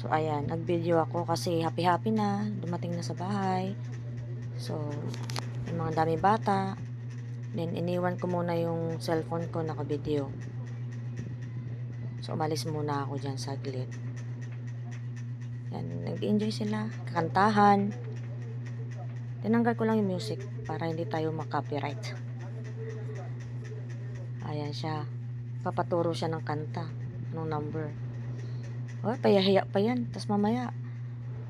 So ayan, nag-video ako kasi happy-happy na, dumating na sa bahay. So, yung mga dami bata. Then, iniwan ko muna yung cellphone ko, naka-video. So, umalis muna ako dyan saglit. Yan, nag-enjoy sila, kakantahan. Tinanggal ko lang yung music para hindi tayo mag-copyright. Ayan siya. Papaturo siya ng kanta. Anong number. Oh, payahiya pa yan. Tapos mamaya,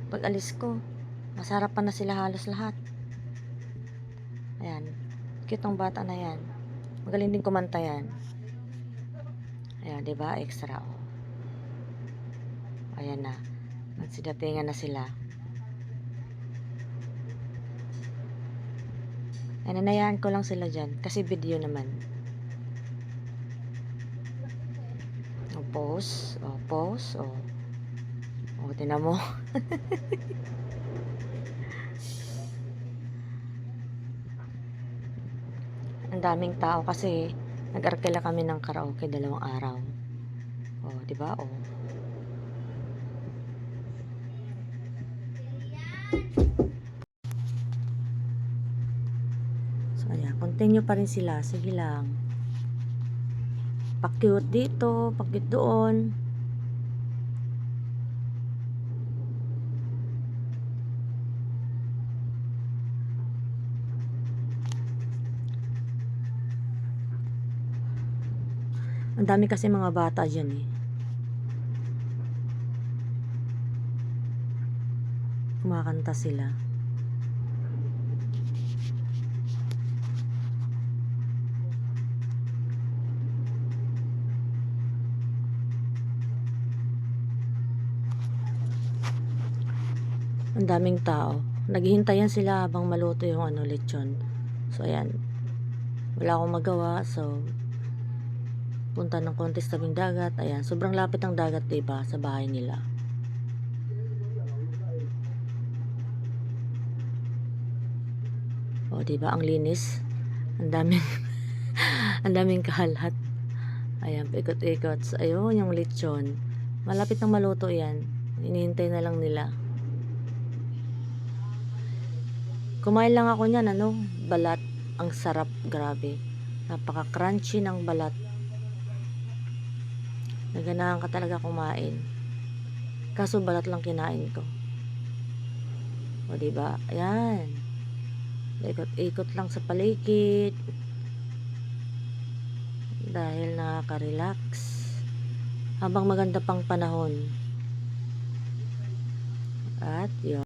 pag alis ko, masarapan na sila halos lahat. Ayan. Cute ng bata na yan. Magaling din kumanta yan. Ayan, diba? Extra. Oh. Ayan na. Magsidatingan na sila. Nanayaan ko lang sila dyan. Kasi video naman. O, pause. O, pause. O. O, tinan mo. Ang daming tao kasi nag-arkela kami ng karaoke 2 araw. O, diba? O. So, ayan. Continue pa rin sila. Sige lang. Pa-cute dito, pa-cute doon. Ang dami kasi mga bata dyan eh. Kumakanta sila. Ang daming tao. Naghihintayan sila habang maluto yung lechon. So ayan. Wala akong magawa. So punta ng konti sa tabing dagat. Ayan, sobrang lapit ng dagat, diba, sa bahay nila. O, diba, ang linis. Ang daming ang daming kahalat. Ayan, paikot-ikot. So, ayun, yung lechon. Malapit nang maluto yan. Hinihintay na lang nila. Kumain lang ako niyan, balat. Ang sarap, grabe. Napaka-crunchy ng balat. Naganahan ka talaga kumain. Kaso balat lang kinain ko. O, diba? Ayan. Ikot-ikot lang sa paligid. Dahil nakaka-relax. Habang maganda pang panahon. At yun.